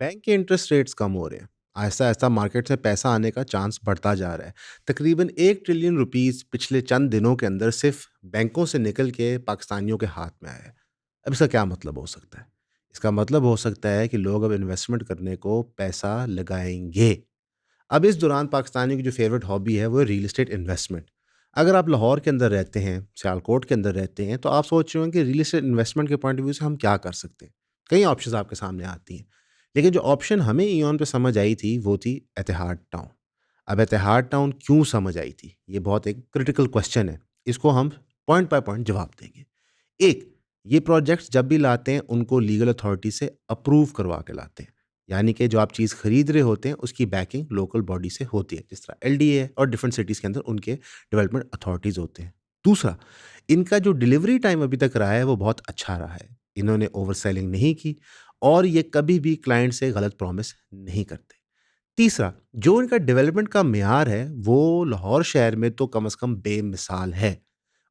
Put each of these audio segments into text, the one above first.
Bank के interest rates कम हो रहे हैं। ऐसा-ऐसा मार्केट से पैसा आने का चांस बढ़ता जा रहा है। तकरीबन 1 ट्रिलियन रुपीस पिछले चंद दिनों के अंदर सिर्फ़ बैंकों से निकल के पाकिस्तानियों के हाथ में आया है। अब इसका क्या मतलब हो सकता है? इसका मतलब हो सकता है कि लोग अब इन्वेस्टमेंट करने को पैसा लगाएँगे। अब इस दौरान पाकिस्तानियों की जो फ़ेवरेट हॉबी है वो है रियल एस्टेट इन्वेस्टमेंट। अगर आप लाहौर के अंदर रहते हैं, सियालकोट के अंदर रहते हैं, तो आप सोच रहे होंगे कि रियल एस्टेट इन्वेस्टमेंट के पॉइंट ऑफ व्यू से हम क्या कर सकते हैं? कई ऑप्शंस आपके सामने आती हैं। लेकिन जो ऑप्शन हमें इओन पे समझ आई थी, वो थी एतिहाद टाउन। अब एतिहाद टाउन क्यों समझ आई थी? ये बहुत एक क्रिटिकल क्वेश्चन है। इसको हम पॉइंट बाय पॉइंट जवाब देंगे। एक, ये प्रोजेक्ट्स जब भी लाते हैं, उनको लीगल अथॉरिटी से अप्रूव करवा के लाते हैं। यानी कि जो आप चीज़ खरीद रहे होते हैं, उसकी बैकिंग लोकल बॉडी से होती है। जिस तरह एलडीए है और डिफरेंट सिटीज़ के अंदर उनके डेवलपमेंट अथॉरिटीज़ होते हैं। दूसरा, इनका जो डिलीवरी टाइम अभी तक रहा है, वो बहुत अच्छा रहा है। इन्होंने ओवर सेलिंग नहीं की और ये कभी भी क्लाइंट से गलत प्रॉमिस नहीं करते। तीसरा, जो इनका डेवलपमेंट का मेयार है, वो लाहौर शहर में तो कम से कम बेमिसाल है।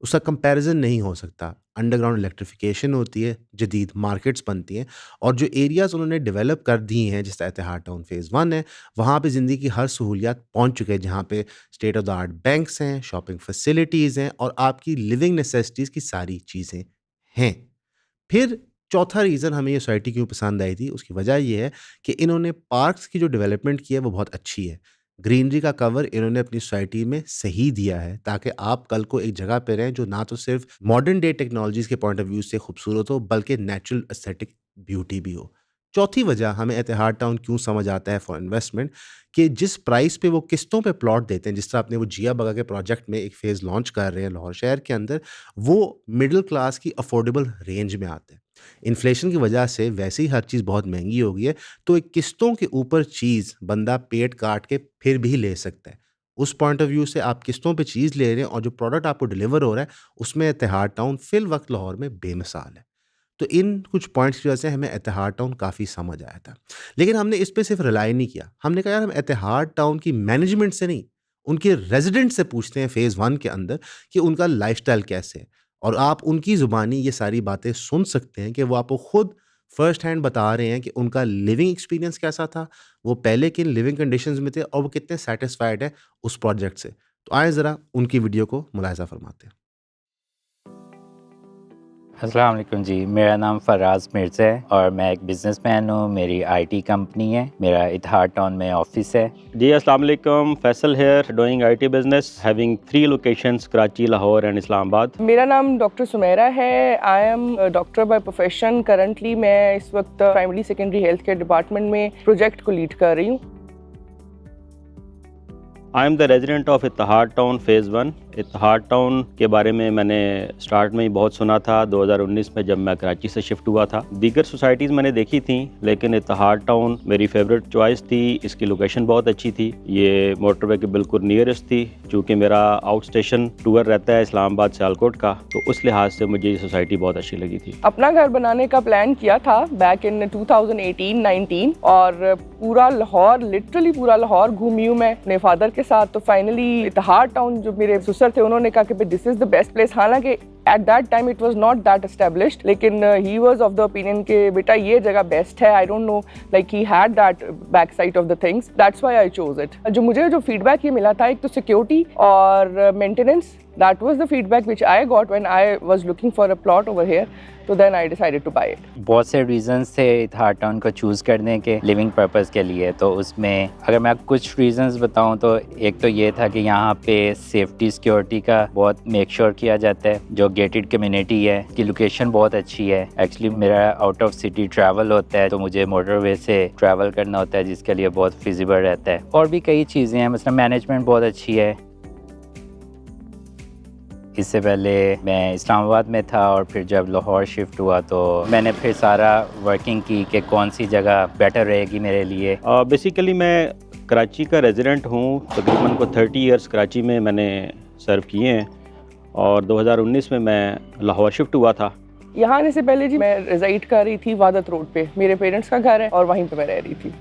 उसका कंपैरिज़न नहीं हो सकता। अंडरग्राउंड इलेक्ट्रिफ़िकेशन होती है, जदीद मार्केट्स बनती हैं और जो एरियाज़ उन्होंने डेवलप कर दिए हैं, जैसे एतिहाद टाउन फ़ेज़ 1 है, वहाँ पे ज़िंदगी की हर सहूलियत पहुँच चुके हैं, जहाँ पे state of the art banks हैं, शॉपिंग फैसिलिटीज़ हैं और आपकी लिविंग नेसेसिटीज़ की सारी चीज़ें हैं। फिर चौथा रीज़न हमें ये सोसाइटी क्यों पसंद आई थी, उसकी वजह ये है कि इन्होंने पार्क्स की जो डेवलपमेंट की है, वो बहुत अच्छी है। ग्रीनरी का कवर इन्होंने अपनी सोसाइटी में सही दिया है, ताकि आप कल को एक जगह पे रहें, जो ना तो सिर्फ़ मॉडर्न डे टेक्नोलॉजीज़ के पॉइंट ऑफ व्यू से खूबसूरत हो, बल्कि नेचुरल एस्थेटिक ब्यूटी भी हो। चौथी वजह हमें एतिहाद टाउन क्यों समझ आता है फॉर इन्वेस्टमेंट, कि जिस प्राइस पे वो किस्तों पे प्लॉट देते हैं, जिस तरह आपने वो जिया बगा के प्रोजेक्ट में एक फ़ेज़ लॉन्च कर रहे हैं लाहौर शहर के अंदर, वो मिडल क्लास की अफोर्डेबल रेंज में आते हैं। इन्फ्लेशन की वजह से वैसे ही हर चीज़ बहुत महँगी हो गई है, तो एक किस्तों के ऊपर चीज़ बंदा पेट काट के फिर भी ले सकता है। उस पॉइंट ऑफ व्यू से आप किस्तों पे चीज़ ले रहे हैं और जो प्रोडक्ट आपको डिलीवर हो रहा है, उसमें एतिहाद टाउन फ़िल वक़्त लाहौर में बेमिसाल है। तो इन कुछ पॉइंट्स की वजह से हमें एतिहाद टाउन काफ़ी समझ आया था। लेकिन हमने इस पे सिर्फ़ रिलाय नहीं किया। हमने कहा यार हम एतिहाद टाउन की मैनेजमेंट से नहीं, उनके रेज़िडेंट से पूछते हैं फ़ेज़ 1 के अंदर कि उनका लाइफ़स्टाइल कैसे है? और आप उनकी ज़ुबानी ये सारी बातें सुन सकते हैं कि वो आपको खुद फ़र्स्ट हैंड बता रहे हैं कि उनका लिविंग एक्सपीरियंस कैसा था, वो पहले किन लिविंग कंडीशंस में थे और वो कितने सैटिस्फाइड हैं उस प्रोजेक्ट से। तो आइए ज़रा उनकी वीडियो को मुलाहिज़ा फ़रमाते हैं। अस्सलाम वालेकुम जी, मेरा नाम फ़राज़ मिर्ज़ा है और मैं एक बिज़नेसमैन हूँ। मेरी आईटी कंपनी है, मेरा इतिहाद टाउन में ऑफ़िस है। जी अस्सलाम वालेकुम, Faisal here doing IT business having 3 locations Karachi, Lahore and Islamabad. मेरा नाम डॉक्टर सुमेरा है। I am doctor by profession. Currently मैं इस वक्त primary secondary health care department में प्रोजेक्ट को लीड कर रही हूँ। I am the resident of Ittehad town phase 1। Ittehad town के बारे में मैंने स्टार्ट में ही बहुत सुना था 2019 में, जब मैं कराची से शिफ्ट हुआ था। दीगर सोसाइटीज़ मैंने देखी थी, लेकिन इतिहाद टाउन मेरी फेवरेट चॉइस थी। इसकी लोकेशन बहुत अच्छी थी, ये मोटरवे के बिल्कुल नियरेस्ट थी। चूँकि मेरा आउट स्टेशन टूर रहता है इस्लामाबाद सियालकोट का, तो उस लिहाज से मुझे ये सोसाइटी बहुत अच्छी लगी थी। अपना घर बनाने का प्लान किया था बैक इन 2018-19 और पूरा लाहौर, लिटरली पूरा लाहौर घूमी हूँ मैं अपने फादर के साथ। तो फाइनली इतिहाद टाउन, जो मेरे ससुर थे, उन्होंने कहा कि this is the best place. हालांकि at that time it was not that established, लेकिन he was of the opinion कि बेटा ये जगह बेस्ट है। I don't know, like he had that back side of the things, that's why I chose it. जो feedback ये मिला था, एक तो सिक्योरिटी और maintenance, that was the feedback which I got when I was looking for a plot over here. So then I decided to buy it. बहुत से reasons थे इतिहाद टाउन को चूज़ करने के लिविंग पर्पस के लिए। तो उसमें अगर मैं कुछ रीज़न्स बताऊं, तो एक तो ये था कि यहाँ पे सेफ्टी सिक्योरिटी का बहुत मेक श्योर किया जाता है। जो गेटेड कम्युनिटी है, की लोकेशन बहुत अच्छी है। एक्चुअली मेरा आउट ऑफ सिटी ट्रैवल होता है, तो मुझे मोटरवे से ट्रैवल करना होता है, जिसके लिए बहुत फिजिबल रहता है। और भी कई चीज़ें हैं, मतलब मैनेजमेंट बहुत अच्छी है। इससे पहले मैं इस्लामाबाद में था और फिर जब लाहौर शिफ्ट हुआ, तो मैंने फिर सारा वर्किंग की कि कौन सी जगह बेटर रहेगी मेरे लिए। बेसिकली मैं कराची का रेजिडेंट हूँ। तकरीबन को 30 इयर्स कराची में मैंने सर्व किए हैं और 2019 में मैं लाहौर शिफ्ट हुआ था। यहाँ आने से पहले जी मैं रिजाइड कर रही थी वादत रोड पे। मेरे पेरेंट्स का घर है और वहीं पे मैं रह रही थी।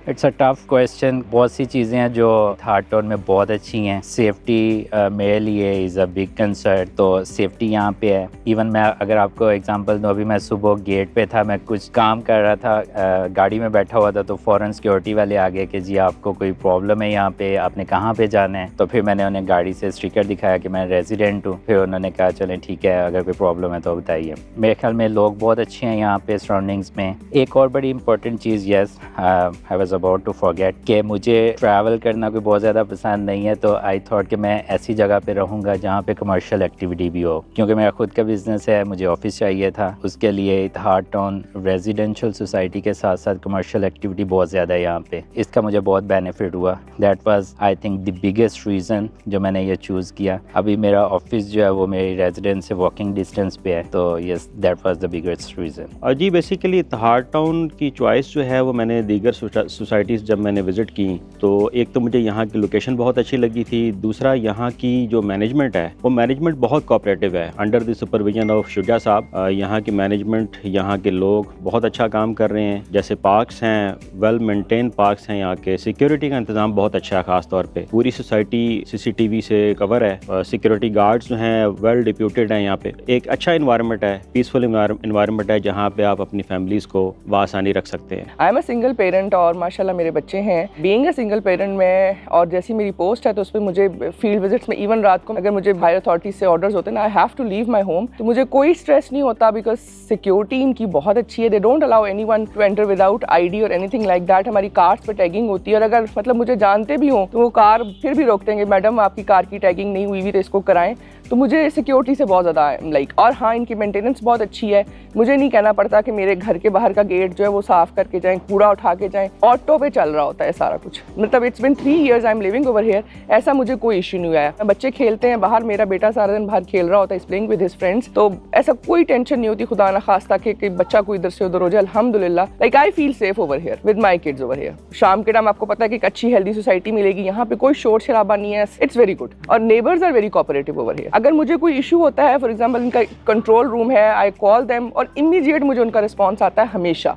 It's a tough question. बहुत सी चीज़ें हैं जो इतिहाद टाउन में बहुत अच्छी हैं। सेफ्टी मेरे लिए इज़ अ बिग कंसर्न, तो सेफ्टी यहाँ पे है। इवन मैं अगर आपको एग्जांपल दूँ, अभी मैं सुबह गेट पे था, मैं कुछ काम कर रहा था, गाड़ी में बैठा हुआ था, तो फ़ौरन सिक्योरिटी वाले आ गए कि जी आपको कोई प्रॉब्लम है यहाँ पे, आपने कहाँ पे जाना है। तो फिर मैंने उन्हें गाड़ी से स्टिकर दिखाया कि मैं रेजिडेंट हूँ। फिर उन्होंने कहा चलें ठीक है, अगर कोई प्रॉब्लम है तो बताइए। मेरे ख्याल में लोग बहुत अच्छे हैं यहाँ पे सराउंडिंग्स में। एक और बड़ी इंपॉर्टेंट चीज़, yes I was about to forget, कि मुझे ट्रैवल करना कोई बहुत ज़्यादा पसंद नहीं है। तो आई थॉट कि मैं ऐसी जगह पे रहूँगा जहाँ पे कमर्शियल एक्टिविटी भी हो, क्योंकि मेरा खुद का बिजनेस है, मुझे ऑफिस चाहिए था। उसके लिए इतिहाद टाउन रेजिडेंशियल सोसाइटी के साथ साथ कमर्शियल एक्टिविटी बहुत ज़्यादा है यहाँ पे। इसका मुझे बहुत बेनिफिट हुआ। That was I think the biggest reason जो मैंने ये चूज़ किया। अभी मेरा ऑफिस जो है वो मेरी रेजिडेंस से वॉकिंग डिस्टेंस पे है, तो yes that was the biggest reason. जी बेसिकली इतिहाद टाउन की चॉइस जो है वो मैंने दीगर सोसाइटीज़ जब मैंने विज़िट की, तो एक तो मुझे यहाँ की लोकेशन बहुत अच्छी लगी थी। दूसरा, यहाँ की जो मैनेजमेंट है वो मैनेजमेंट बहुत कोऑपरेटिव है। Under the supervision of Shuja साहब, यहाँ की मैनेजमेंट, यहाँ के लोग बहुत अच्छा काम कर रहे हैं। जैसे पार्क्स हैं, वेल मेंटेन पार्क्स हैं, यहाँ के सिक्योरिटी का इंतजाम बहुत अच्छा है। खास तौर पे पूरी सोसाइटी CCTV से कवर है। सिक्योरिटी गार्ड्स जो हैं वेल डिप्यूटेड हैं। यहाँ पे एक अच्छा इन्वायरमेंट है, पीसफुल इन्वायरमेंट है, जहाँ पे आप अपनी फैमिलीज़ को बासानी रख सकते हैं। I am a single parent और माशाल्लाह मेरे बच्चे हैं। बीइंग अ सिंगल पेरेंट में, और जैसी मेरी पोस्ट है तो उस पर मुझे फील्ड विजिट्स में, इवन रात को अगर मुझे हायर अथॉरिटीज से ऑर्डर्स होते हैं ना, I have to leave my home, तो मुझे कोई स्ट्रेस नहीं होता, बिकॉज सिक्योरिटी इनकी बहुत अच्छी है। They don't allow anyone to enter without ID और एनीथिंग लाइक दैट। हमारी कार्स पे टैगिंग होती है, और अगर मतलब मुझे जानते भी हों तो वो कार फिर भी रोकते हैं, मैडम आपकी कार की टैगिंग नहीं हुई हुई तो इसको कराएं। तो मुझे सिक्योरिटी से बहुत ज़्यादा लाइक, और हाँ इनकी मेंटेनेंस बहुत अच्छी है। मुझे नहीं कहना पड़ता कि मेरे घर के बाहर का गेट जो है वो साफ़ करके जाएं, कूड़ा उठा के जाएं, ऑटो पे चल रहा होता है सारा कुछ। मतलब it's been 3 years I am living over here, ऐसा मुझे कोई इशू नहीं आया। बच्चे खेलते हैं बाहर, मेरा बेटा सारा दिन बाहर खेल रहा होता है, प्लेइंग विद हिज फ्रेंड्स, तो ऐसा कोई टेंशन नहीं होती खुदा ना खास्ता कि बच्चा कोई इधर से उधर हो जाए। अल्हम्दुलिल्लाह, like I feel safe over here with my kids over here. शाम के टाइम आपको पता है कि एक अच्छी हेल्दी सोसाइटी मिलेगी, यहाँ पे कोई शोर शराबा नहीं है। इट्स वेरी गुड, और neighbours are very cooperative over here. अगर मुझे कोई इशू होता है, फॉर एग्जाम्पल इनका कंट्रोल रूम है, आई कॉल देम और इमीडिएट मुझे उनका रिस्पॉन्स आता है हमेशा।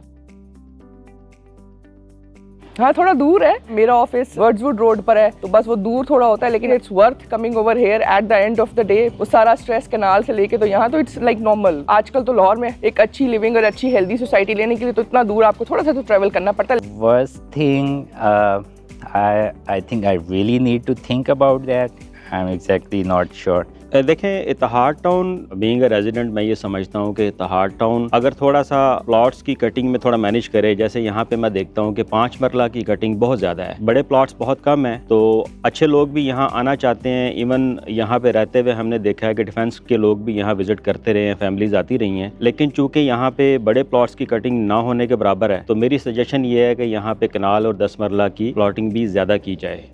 हाँ थोड़ा दूर है, मेरा ऑफिस वर्ड्सवुड रोड पर है, तो बस वो दूर थोड़ा होता है, लेकिन it's worth coming over here at the end of the day. वो सारा स्ट्रेस कैनाल से लेके तो यहाँ तो इट्स लाइक नॉर्मल। आजकल तो लाहौर में एक अच्छी लिविंग और अच्छी हेल्दी सोसाइटी लेने के लिए तो इतना दूर आपको थोड़ा सा तो ट्रेवल करना पड़ता है। Worst thing, I think I really need to think about that. I'm exactly not sure. देखें, इतिहाद टाउन बीइंग अ रेजिडेंट, मैं ये समझता हूँ कि इतिहाद टाउन अगर थोड़ा सा प्लॉट्स की कटिंग में थोड़ा मैनेज करे, जैसे यहाँ पे मैं देखता हूँ कि 5 मरला की कटिंग बहुत ज़्यादा है, बड़े प्लॉट्स बहुत कम है, तो अच्छे लोग भी यहाँ आना चाहते हैं। इवन यहाँ पे रहते हुए हमने देखा है कि डिफेंस के लोग भी यहाँ विजिट करते रहे हैं, फैमिलीज आती रही हैं, लेकिन चूँकि यहाँ पे बड़े प्लॉट्स की कटिंग ना होने के बराबर है, तो मेरी सजेशन ये है कि यहाँ पे कनाल और 10 मरला की प्लॉटिंग भी ज़्यादा की जाए।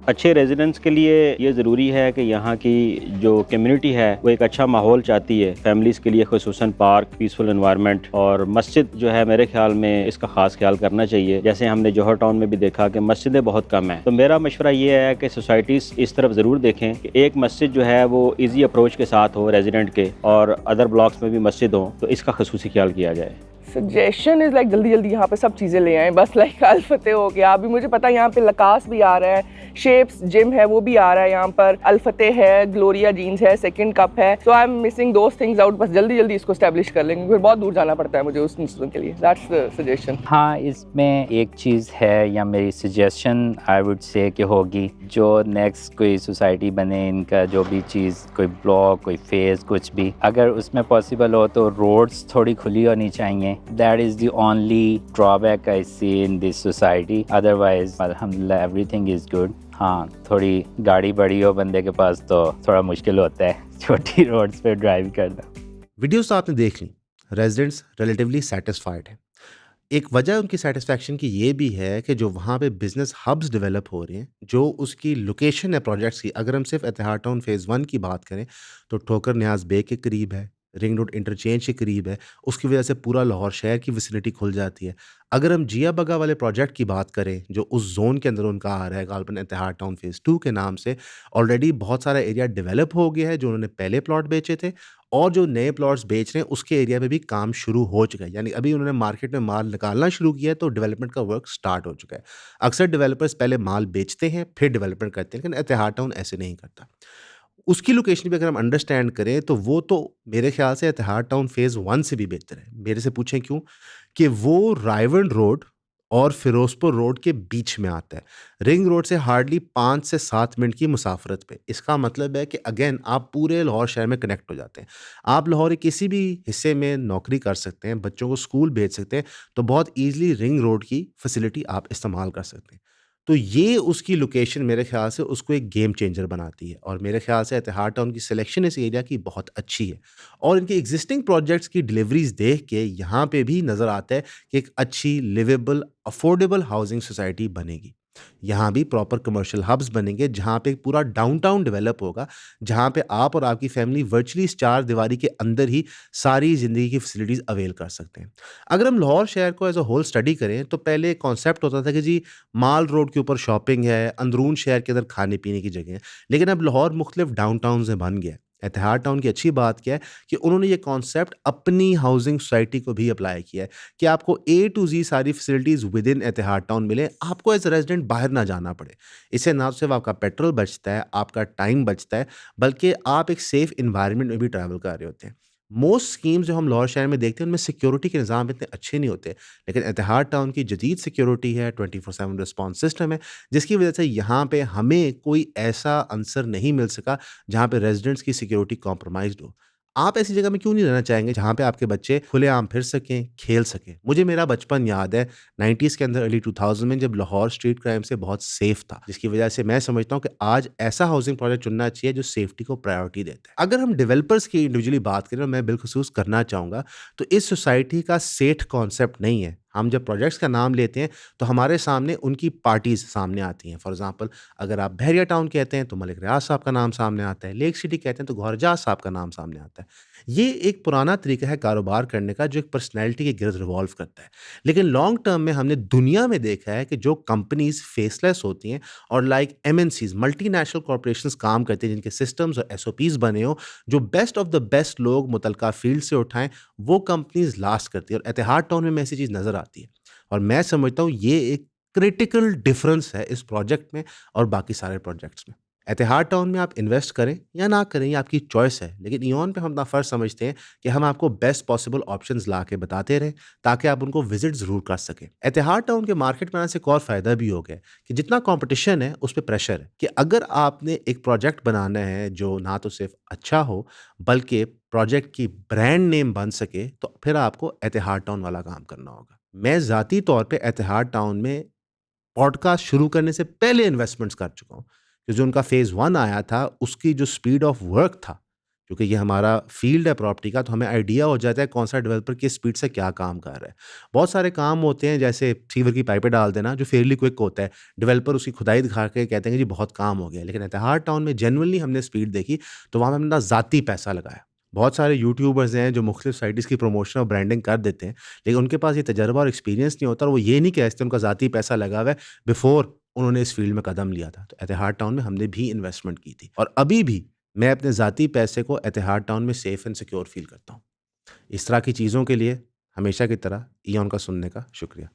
अच्छे रेजिडेंट्स के लिए ये ज़रूरी है कि यहाँ की जो कम्युनिटी है वो एक अच्छा माहौल चाहती है फैमिलीज़ के लिए, खुसूसन पार्क, पीसफुल एनवायरनमेंट, और मस्जिद जो है मेरे ख्याल में इसका ख़ास ख्याल करना चाहिए। जैसे हमने जौहर टाउन में भी देखा कि मस्जिदें बहुत कम हैं, तो मेरा मशवरा ये है कि सोसाइटीज़ इस तरफ ज़रूर देखें कि एक मस्जिद जो है वो ईजी अप्रोच के साथ हो रेजिडेंट के, और अदर ब्लॉक्स में भी मस्जिद हो, तो इसका खसूसी ख्याल किया जाए। सजेशन इज़ लाइक जल्दी जल्दी यहाँ पे सब चीज़ें ले आएँ, बस लाइक अल फतेह हो गया। अभी मुझे पता है यहाँ पे लकास भी आ रहा है, शेप्स जिम है वो भी आ रहा है यहाँ पर, अल फतेह है, ग्लोरिया जीन्स है, सेकंड कप है। So I am missing those things out, बस जल्दी जल्दी इसको स्टैब्लिश कर लेंगे, फिर बहुत दूर जाना पड़ता है मुझे उस चीज़ों के लिए। That's the suggestion. हाँ, इसमें एक चीज़ है, या मेरी सजेशन आई वुड से कि होगी, जो नेक्स्ट कोई सोसाइटी बने, इनका जो भी चीज़, कोई ब्लॉक, कोई फेज़, कुछ भी, अगर उसमें पॉसिबल हो तो रोड्स थोड़ी खुली होनी चाहिए। That is the only drawback I see in this society, otherwise अल्हम्दुलिल्लाह एवरीथिंग इज़ गुड। हाँ, थोड़ी गाड़ी बड़ी हो बंदे के पास तो थोड़ा मुश्किल होता है छोटी रोड्स पे ड्राइव करना। वीडियोस तो आपने देख ली, रेजिडेंट्स रिलेटिवली सेटिस्फाइड हैं। एक वजह उनकी सेटिस्फैक्शन की ये भी है कि जो वहाँ पे बिजनेस हब्स डेवलप हो रहे हैं, जो उसकी लोकेशन है प्रोजेक्ट्स की, अगर हम सिर्फ इतिहाद टाउन फेज़ 1 की बात करें तो ठोकर न्याज बे के करीब है, रिंग रोड इंटरचेंज के करीब है, उसकी वजह से पूरा लाहौर शहर की विसिनिटी खुल जाती है। अगर हम जिया बगा वाले प्रोजेक्ट की बात करें जो उस जोन के अंदर उनका आ रहा है, गालबन इतिहाद टाउन फेज़ 2 के नाम से, ऑलरेडी बहुत सारा एरिया डेवलप हो गया है जो उन्होंने पहले प्लॉट बेचे थे, और जो नए प्लॉट्स बेच रहे हैं उसके एरिया में भी काम शुरू हो चुका है, यानी अभी उन्होंने मार्केट में माल निकालना शुरू किया है, तो डेवलपमेंट का वर्क स्टार्ट हो चुका है। अक्सर डेवलपर्स पहले माल बेचते हैं फिर डेवलपमेंट करते हैं, लेकिन इतिहाद टाउन ऐसे नहीं करता। उसकी लोकेशन भी अगर हम अंडरस्टैंड करें तो वो तो मेरे ख्याल से इतिहाद टाउन फेज़ 1 से भी बेहतर है। मेरे से पूछें क्यों? कि वो रायवन रोड और फिरोजपुर रोड के बीच में आता है। रिंग रोड से हार्डली 5 से 7 मिनट की मुसाफरत पे। इसका मतलब है कि अगेन आप पूरे लाहौर शहर में कनेक्ट हो जाते हैं। आप लाहौर के किसी भी हिस्से में नौकरी कर सकते हैं, बच्चों को स्कूल भेज सकते हैं, तो बहुत ईज़िली रिंग रोड की फैसिलिटी आप इस्तेमाल कर सकते हैं। तो ये उसकी लोकेशन मेरे ख़्याल से उसको एक गेम चेंजर बनाती है, और मेरे ख़्याल से इतिहाद टाउन की सिलेक्शन इस एरिया की बहुत अच्छी है। और इनकी एग्ज़िस्टिंग प्रोजेक्ट्स की डिलीवरीज़ देख के यहाँ पे भी नज़र आता है कि एक अच्छी लिवेबल, अफोर्डेबल हाउसिंग सोसाइटी बनेगी। यहाँ भी प्रॉपर कमर्शियल हब्स बनेंगे जहाँ पे पूरा डाउनटाउन डेवलप होगा, जहाँ पे आप और आपकी फैमिली वर्चुअली इस चार दीवारी के अंदर ही सारी ज़िंदगी की फैसिलिटीज़ अवेल कर सकते हैं। अगर हम लाहौर शहर को एज़ अ होल स्टडी करें तो पहले एक कॉन्सेप्ट होता था कि जी माल रोड के ऊपर शॉपिंग है, अंदरून शहर के अंदर खाने-पीने की जगह है। लेकिन अब लाहौर मुख्तलिफ डाउनटाउन्स में बन गया है। इतिहाद टाउन की अच्छी बात क्या है कि उन्होंने ये कॉन्सेप्ट अपनी हाउसिंग सोसाइटी को भी अप्लाई किया है कि आपको ए टू ज़ी सारी facilities within Ittehad town मिले, आपको एज़ अ रेज़िडेंट बाहर ना जाना पड़े। इससे ना सिर्फ़ आपका पेट्रोल बचता है, आपका टाइम बचता है, बल्कि आप एक सेफ़ एनवायरनमेंट में भी ट्रैवल कर रहे होते हैं। मोस्ट स्कीम्स जो हम लाहौर शहर में देखते हैं उनमें सिक्योरिटी के निज़ाम इतने अच्छे नहीं होते, लेकिन इतिहाद टाउन की जदीद सिक्योरिटी है, 24/7 रिस्पॉन्स सिस्टम है, जिसकी वजह से यहाँ पे हमें कोई ऐसा आंसर नहीं मिल सका जहाँ पे रेज़िडेंट्स की सिक्योरिटी कॉम्प्रोमाइज़्ड हो। आप ऐसी जगह में क्यों नहीं रहना चाहेंगे जहाँ पे आपके बच्चे खुलेआम फिर सकें, खेल सकें? मुझे मेरा बचपन याद है 90s के अंदर, अर्ली 2000 में, जब लाहौर स्ट्रीट क्राइम से बहुत सेफ था, जिसकी वजह से मैं समझता हूँ कि आज ऐसा हाउसिंग प्रोजेक्ट चुनना चाहिए जो सेफ्टी को प्रायोरिटी देता है। अगर हम डेवलपर्स की इंडिविजुअली बात करें, और मैं बिलखुसूस करना चाहूँगा, तो इस सोसाइटी का सेठ कॉन्सेप्ट नहीं है। हम जब प्रोजेक्ट्स का नाम लेते हैं तो हमारे सामने उनकी पार्टीज़ सामने आती हैं। फॉर एग्ज़ाम्पल, अगर आप बहरिया टाउन कहते हैं तो मलिक रियाज़ साहब का नाम सामने आता है, लेक सिटी कहते हैं तो गौहर एजाज़ साहब का नाम सामने आता है। ये एक पुराना तरीका है कारोबार करने का जो एक पर्सनैलिटी के गिर्द रिवॉल्व करता है। लेकिन लॉन्ग टर्म में हमने दुनिया में देखा है कि जो कंपनीज़ फेसलेस होती हैं और लाइक एमएनसीज़, मल्टीनेशनल कॉर्पोरेशंस काम करती हैं, जिनके सिस्टम्स और एसओपीज़ बने हों, जो बेस्ट ऑफ द बेस्ट लोग मुतलका फ़ील्ड से उठाएँ, वो कंपनीज़ लास्ट करती हैं, और इतिहाद टाउन में ऐसी चीज़ नज़र आती है। और मैं समझता हूँ ये एक क्रिटिकल डिफरेंस है इस प्रोजेक्ट में और बाकी सारे प्रोजेक्ट्स में। एतिहाद टाउन में आप इन्वेस्ट करें या ना करें, ये आपकी चॉइस है, लेकिन इओन पे हम अपना फ़र्ज़ समझते हैं कि हम आपको बेस्ट पॉसिबल ऑप्शंस ला के बताते रहें ताकि आप उनको विज़िट ज़रूर कर सकें। एतिहाद टाउन के मार्केट में आने से एक और फ़ायदा भी हो गया है कि जितना कॉम्पिटिशन है उस पे प्रेशर है कि अगर आपने एक प्रोजेक्ट बनाना है जो ना तो सिर्फ अच्छा हो बल्कि प्रोजेक्ट की ब्रांड नेम बन सके, तो फिर आपको एतिहाद टाउन वाला काम करना होगा। मैं ज़ाती तौर पे एतिहाद टाउन में पॉडकास्ट शुरू करने से पहले इन्वेस्टमेंट्स कर चुका हूँ। कि जो उनका फ़ेज़ 1 आया था, उसकी जो स्पीड ऑफ वर्क था, क्योंकि ये हमारा फ़ील्ड है प्रॉपर्टी का, तो हमें आइडिया हो जाता है कौन-सा डेवलपर किस स्पीड से क्या काम कर रहा है। बहुत सारे काम होते हैं जैसे सीवर की पाइपें डाल देना, जो फेयरली क्विक होता है। डेवलपर उसकी खुदाई दिखा के कहते हैं कि जी बहुत काम हो गया। लेकिन इतिहाद टाउन में जेनुइनली हमने स्पीड देखी, तो वहाँ पे हमने अपना ज़ाती पैसा लगाया। बहुत सारे यूट्यूबर्स हैं जो मुख्तलिफ साइट्स की प्रमोशन और ब्रांडिंग कर देते हैं, लेकिन उनके पास ये तजर्बा और एक्सपीरियंस नहीं होता, और वो ये नहीं कह सकते उनका ज़ाती पैसा लगा हुआ है बिफोर उन्होंने इस फील्ड में कदम लिया था। तो एतिहाद टाउन में हमने भी इन्वेस्टमेंट की थी, और अभी भी मैं अपने ज़ाती पैसे को एतिहाद टाउन में सेफ एंड सिक्योर फील करता हूँ। इस तरह की चीज़ों के लिए हमेशा की तरह इयान का सुनने का शुक्रिया।